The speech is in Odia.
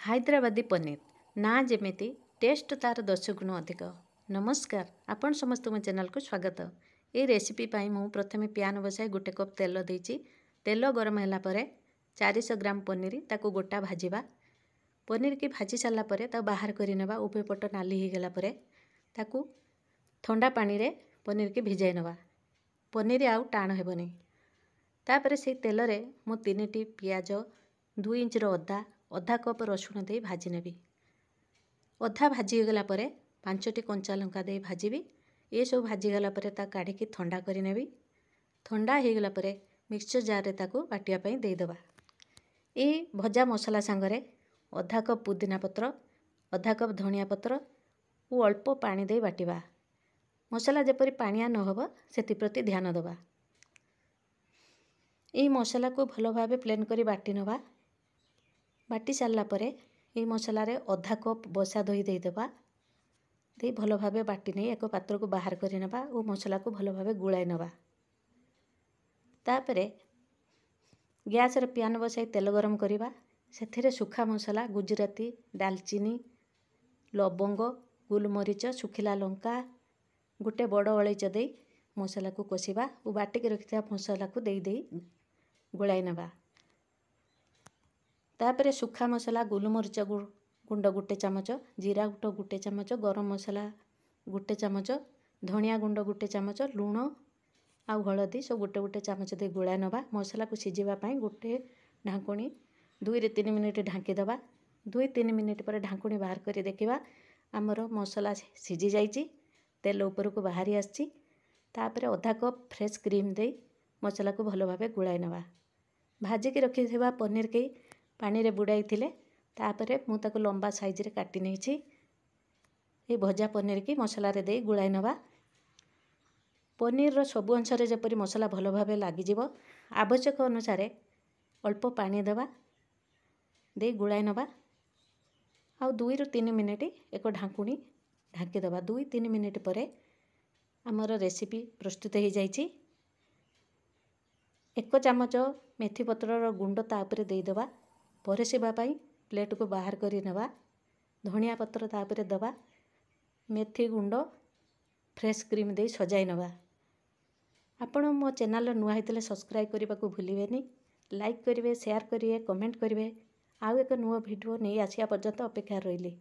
ହାଇଦ୍ରାବାଦୀ ପନିର ନା ଯେମିତି ଟେଷ୍ଟ ତାର 10 ଗୁଣ ଅଧିକ। ନମସ୍କାର, ଆପଣ ସମସ୍ତଙ୍କୁ ମୋ ଚ୍ୟାନେଲକୁ ସ୍ୱାଗତ। এই ରେସିପି ପାଇଁ ମୁଁ ପ୍ରଥମେ ପ୍ୟାନ୍ ବସାଇ 1 କପ୍ ତେଲ ଦେଇଛି। ତେଲ ଗରମ ହେଲା ପରେ 400 ଗ୍ରାମ ପନିର ତାକୁ ଗୋଟା ଭାଜିବା। ପନିର କି ଭାଜି ସାରିଲା ପରେ ତାକୁ ବାହାର କରି ନେବା। ଉଭୟ ପଟ ନାଲି ହେଇଗଲା ପରେ ତାକୁ ଥଣ୍ଡା ପାଣିରେ ପନିର କି ଭିଜାଇ ନେବା। ପନିର ଆଉ ଟାଣ ହେବନି। ତାପରେ ସେଇ ତେଲରେ ମୁଁ 3ଟି ପିଆଜ, 2 ଇଞ୍ଚର ଅଦା, ଅଧା କପ୍ ରସୁଣ ଦେଇ ଭାଜି ନେବି। ଅଧା ଭାଜି ହେଇଗଲା ପରେ 5ଟି କଞ୍ଚା ଲଙ୍କା ଦେଇ ଭାଜିବି। ଏସବୁ ଭାଜିଗଲା ପରେ ତାକୁ କାଢ଼ିକି ଥଣ୍ଡା କରି ନେବି। ଥଣ୍ଡା ହେଇଗଲା ପରେ ମିକ୍ସଚର ଜାରରେ ତାକୁ ବାଟିବା ପାଇଁ ଦେଇଦେବା। ଏହି ଭଜା ମସଲା ସାଙ୍ଗରେ ଅଧା କପ୍ ପୁଦିନା ପତ୍ର, ଅଧା କପ୍ ଧନିଆ ପତ୍ର ଓ ଅଳ୍ପ ପାଣି ଦେଇ ବାଟିବା। ମସଲା ଯେପରି ପାଣିଆ ନ ହେବ ସେଥିପ୍ରତି ଧ୍ୟାନ ଦେବା। ଏହି ମସଲାକୁ ଭଲ ଭାବେ ପ୍ଲେନ୍ କରି ବାଟି ନେବା। ବାଟି ସାରିଲା ପରେ ଏହି ମସଲାରେ ଅଧା କପ୍ ବସା ଦହି ଦେଇଦେବା। ଦେଇ ଭଲ ଭାବେ ବାଟି ନେଇ ଏକ ପାତ୍ରକୁ ବାହାର କରି ନେବା ଓ ମସଲାକୁ ଭଲ ଭାବେ ଗୋଳାଇ ନେବା। ତାପରେ ଗ୍ୟାସରେ ପ୍ୟାନ୍ ବସାଇ ତେଲ ଗରମ କରିବା। ସେଥିରେ ଶୁଖା ମସଲା ଗୁଜୁରାତି, ଡାଲଚିନି, ଲବଙ୍ଗ, ଗୋଲମରିଚ, ଶୁଖିଲା ଲଙ୍କା, ଗୋଟେ ବଡ଼ ଅଳେଇଚ ଦେଇ ମସଲାକୁ କଷିବା ଓ ବାଟିକି ରଖିଥିବା ମସଲାକୁ ଦେଇ ଗୋଳାଇ ନେବା। ତାପରେ ଶୁଖା ମସଲା ଗୋଲମରିଚ ଗୁଣ୍ଡ 1 ଚାମଚ, ଜିରା ଗୁଣ୍ଡ 1 ଚାମଚ, ଗରମ ମସଲା 1 ଚାମଚ, ଧନିଆ ଗୁଣ୍ଡ 1 ଚାମଚ, ଲୁଣ ଆଉ ହଳଦୀ ସବୁ 1 ଚାମଚ ଦେଇ ଗୋଳାଇ ନେବା। ମସଲାକୁ ସିଝିବା ପାଇଁ ଗୋଟେ ଢାଙ୍କୁଣୀ 2ରୁ 3 ମିନିଟ୍ ଢାଙ୍କି ଦେବା। 2-3 ମିନିଟ୍ ପରେ ଢାଙ୍କୁଣୀ ବାହାର କରି ଦେଖିବା ଆମର ମସଲା ସିଝି ଯାଇଛି, ତେଲ ଉପରକୁ ବାହାରି ଆସିଛି। ତାପରେ ଅଧା କପ୍ ଫ୍ରେଶ୍ କ୍ରିମ୍ ଦେଇ ମସଲାକୁ ଭଲ ଭାବେ ଗୋଳାଇ ନେବା। ଭାଜିକି ରଖିଥିବା ପନିର କି ପାଣିରେ ବୁଡ଼ାଇଥିଲେ ତାପରେ ମୁଁ ତାକୁ ଲମ୍ବା ସାଇଜରେ କାଟି ନେଇଛି। এই ଭଜା ପନିର କି ମସଲାରେ ଦେଇ ଗୋଳାଇ ନେବା। ପନିରର ସବୁ ଅଂଶରେ ଯେପରି ମସଲା ଭଲ ଭାବେ ଲାଗିଯିବ ଆବଶ୍ୟକ ଅନୁସାରେ ଅଳ୍ପ ପାଣି ଦେବା। ଦେଇ ଗୋଳାଇ ନେବା। ଆଉ 2ରୁ 3 ମିନିଟ୍ ଏକ ଢାଙ୍କୁଣୀ ଢାଙ୍କି ଦେବା। 2-3 ମିନିଟ୍ ପରେ ଆମର ରେସିପି ପ୍ରସ୍ତୁତ ହେଇଯାଇଛି। 1 ଚାମଚ ମେଥି ପତ୍ରର ଗୁଣ୍ଡ ତା ଉପରେ ଦେଇଦେବା। ପରସିବା ପାଇଁ ପ୍ଲେଟକୁ ବାହାର କରି ନେବା। ଧନିଆ ପତ୍ର ତା ଉପରେ ଦେବା। ମେଥି ଗୁଣ୍ଡ, ଫ୍ରେଶ୍ କ୍ରିମ୍ ଦେଇ ସଜାଇ ନେବା। ଆପଣ ମୋ ଚ୍ୟାନେଲରେ ନୂଆ ହେଇଥିଲେ ସବସ୍କ୍ରାଇବ୍ କରିବାକୁ ଭୁଲିବେନି। ଲାଇକ୍ କରିବେ, ସେୟାର କରିବେ, କମେଣ୍ଟ କରିବେ। ଆଉ ଏକ ନୂଆ ଭିଡ଼ିଓ ନେଇ ଆସିବା ପର୍ଯ୍ୟନ୍ତ ଅପେକ୍ଷାରେ ରହିଲି।